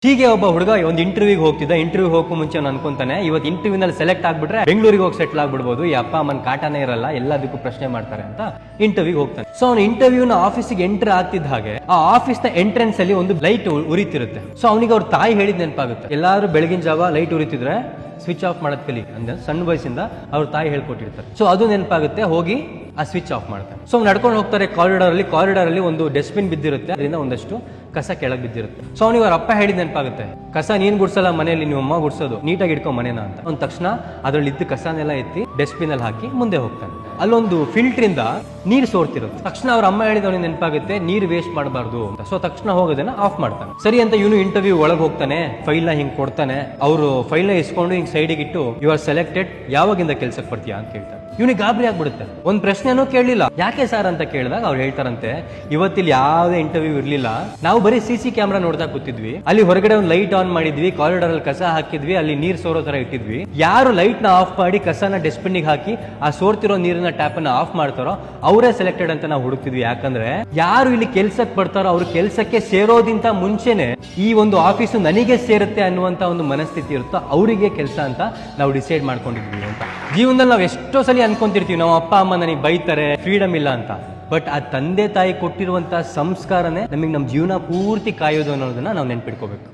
ಹೀಗೆ ಒಬ್ಬ ಹುಡುಗ ಒಂದು ಇಂಟರ್ವ್ಯೂಗೆ ಹೋಗ್ತಿದ್ದ. ಇಂಟರ್ವ್ಯೂ ಹೋಗೋ ಮುಂಚೆ ಅವ್ನು ಅನ್ಕೊಂತಾನೆ, ಇವತ್ತು ಇಂಟರ್ವ್ಯೂನಲ್ಲಿ ಸೆಲೆಕ್ಟ್ ಆಗ್ಬಿಟ್ರೆ ಬೆಂಗಳೂರಿಗೆ ಹೋಗಿ ಸೆಟ್ಲ್ ಆಗ್ಬಿಡ್ಬೋದು, ಈ ಅಪ್ಪ ಅಮ್ಮನ ಕಾಟನೇ ಇರಲ್ಲ, ಎಲ್ಲದಕ್ಕೂ ಪ್ರಶ್ನೆ ಮಾಡ್ತಾರೆ ಅಂತ ಇಂಟರ್ವ್ಯೂಗೆ ಹೋಗ್ತಾನೆ. ಸೊ ಅವ್ನು ಇಂಟರ್ವ್ಯೂನ ಆಫೀಸಿಗೆ ಎಂಟರ್ ಆಗ್ತಿದ್ದ ಹಾಗೆ ಆ ಆಫೀಸ್ ನ ಎಂಟ್ರೆನ್ಸ್ ಅಲ್ಲಿ ಒಂದು ಲೈಟ್ ಉರಿತಿರುತ್ತೆ. ಸೊ ಅವನಿಗೆ ಅವ್ರ ತಾಯಿ ಹೇಳಿದ್ ನೆನಪಾಗುತ್ತೆ. ಎಲ್ಲಾರು ಬೆಳಗಿನ ಜಾವ ಲೈಟ್ ಉರಿತಿದ್ರೆ ಸ್ವಿಚ್ ಆಫ್ ಮಾಡೋದ್ ಕಲಿ ಅಂದ್ರೆ ಸಣ್ಣ ವಯಸ್ಸಿಂದ ಅವ್ರ ತಾಯಿ ಹೇಳ್ಕೊಟ್ಟಿರ್ತಾರೆ. ಸೊ ಅದು ನೆನಪಾಗುತ್ತೆ, ಹೋಗಿ ಆ ಸ್ವಿಚ್ ಆಫ್ ಮಾಡ್ತಾನೆ. ಸೊ ನಡ್ಕೊಂಡು ಹೋಗ್ತಾರೆ ಕಾರಿಡಾರ್ ಅಲ್ಲಿ ಒಂದು ಡಸ್ಟ್ಬಿನ್ ಬಿದ್ದಿರುತ್ತೆ, ಅದರಿಂದ ಒಂದಷ್ಟು ಕಸ ಕೆಳಗೆ ಬಿದ್ದಿರುತ್ತೆ. ಸೊ ಅವನಿಗೆ ಅವ್ರ ಅಪ್ಪ ಹೇಳಿದ್ ನೆನಪಾಗುತ್ತೆ, ಕಸ ನೀನ್ ಗುಡ್ಸಲ್ಲ ಮನೆಯಲ್ಲಿ, ನೀವು ಅಮ್ಮ ಗುಡ್ಸೋದು, ನೀಟಾಗಿ ಇಟ್ಕೊ ಮನೇನ ಅಂತ. ಅವ್ನ ತಕ್ಷಣ ಅದ್ರಲ್ಲಿ ಇದ್ದ ಕಸನೆಲ್ಲ ಎತ್ತಿ ಡಸ್ಟ್ಬಿನ್ ಅಲ್ಲಿ ಹಾಕಿ ಮುಂದೆ ಹೋಗ್ತಾನೆ. ಅಲ್ಲೊಂದು ಫಿಲ್ಟರ್ ಇಂದ ನೀರು ಸೋರ್ತಿರುತ್ತೆ. ತಕ್ಷಣ ಅವ್ರ ಅಮ್ಮ ಹೇಳಿದವನಿಗೆ ನೆನಪಾಗುತ್ತೆ, ನೀರು ವೇಸ್ಟ್ ಮಾಡಬಾರ್ದು ಅಂತ. ಸೊ ತಕ್ಷಣ ಹೋಗೋದನ್ನ ಆಫ್ ಮಾಡ್ತಾನೆ. ಸರಿ ಅಂತ ಇವನು ಇಂಟರ್ವ್ಯೂ ಒಳಗೆ ಹೋಗ್ತಾನೆ, ಫೈಲ್ ನ ಹಿಂಗ್ ಕೊಡ್ತಾನೆ. ಅವರು ಫೈಲ್ ನ ಇಸ್ಕೊಂಡು ಹಿಂಗ್ ಸೈಡಿಗೆ ಇಟ್ಟು, ಯು ಆರ್ ಸೆಲೆಕ್ಟೆಡ್, ಯಾವಾಗಿಂದ ಕೆಲ್ಸಕ್ಕೆ ಬರ್ತೀಯಾ ಅಂತ ಕೇಳ್ತಾರೆ. ಇವನಿಗೆ ಗಾಬರಿ ಆಗ್ಬಿಡುತ್ತೆ. ಒಂದ್ ಪ್ರಶ್ನೆನೂ ಕೇಳಲಿಲ್ಲ. ಯಾಕೆ ಸರ್ ಅಂತ ಕೇಳಿದಾಗ ಅವ್ರು ಹೇಳ್ತಾರಂತೆ, ಇವತ್ತಿಲ್ಲಿ ಯಾವುದೇ ಇಂಟರ್ವ್ಯೂ ಇರ್ಲಿಲ್ಲ, ನಾವು ಬರೀ CC ಕ್ಯಾಮ್ರಾ ನೋಡ್ತಾ ಕೂತಿದ್ವಿ, ಅಲ್ಲಿ ಹೊರಗಡೆ ಒಂದು ಲೈಟ್ ಆನ್ ಮಾಡಿದ್ವಿ, ಕಾರಿಡಾರ್ ಅಲ್ಲಿ ಕಸ ಹಾಕಿದ್ವಿ, ಅಲ್ಲಿ ನೀರ್ ಸೋರೋ ತರ ಇಟ್ಟಿದ್ವಿ, ಯಾರು ಲೈಟ್ ನ ಆಫ್ ಮಾಡಿ ಕಸನ ಡಸ್ಟ್ಬಿನ್ ಗೆ ಹಾಕಿ ಆ ಸೋರ್ತಿರೋ ನೀರಿನ ಟ್ಯಾಪ್ ಅನ್ನ ಆಫ್ ಮಾಡ್ತಾರೋ ಅವರೇ ಸೆಲೆಕ್ಟೆಡ್ ಅಂತ ನಾವು ಹುಡುಕ್ತಿದ್ವಿ. ಯಾಕಂದ್ರೆ ಯಾರು ಇಲ್ಲಿ ಕೆಲ್ಸಕ್ಕೆ ಬರ್ತಾರೋ ಅವ್ರ ಕೆಲ್ಸಕ್ಕೆ ಸೇರೋದಿಂತ ಮುಂಚೆನೆ ಈ ಒಂದು ಆಫೀಸು ನನಗೆ ಸೇರುತ್ತೆ ಅನ್ನುವಂತ ಒಂದು ಮನಸ್ಥಿತಿ ಇರುತ್ತೋ ಅವರಿಗೆ ಕೆಲಸ ಅಂತ ನಾವು ಡಿಸೈಡ್ ಮಾಡ್ಕೊಂಡಿದ್ವಿ ಅಂತ. ಜೀವನದಲ್ಲಿ ನಾವು ಎಷ್ಟೋ ಸಲ ಅನ್ಕೊಂತಿರ್ತೀವಿ, ನಾವು ಅಪ್ಪ ಅಮ್ಮ ನನಗೆ ಬೈತಾರೆ, ಫ್ರೀಡಮ್ ಇಲ್ಲ ಅಂತ. ಬಟ್ ಆ ತಂದೆ ತಾಯಿ ಕೊಟ್ಟಿರುವಂತಹ ಸಂಸ್ಕಾರನೇ ನಮಗೆ ನಮ್ಮ ಜೀವನ ಪೂರ್ತಿ ಕಾಯೋದು ಅನ್ನೋದನ್ನ ನಾವು ನೆನ್ಪಿಟ್ಕೋಬೇಕು.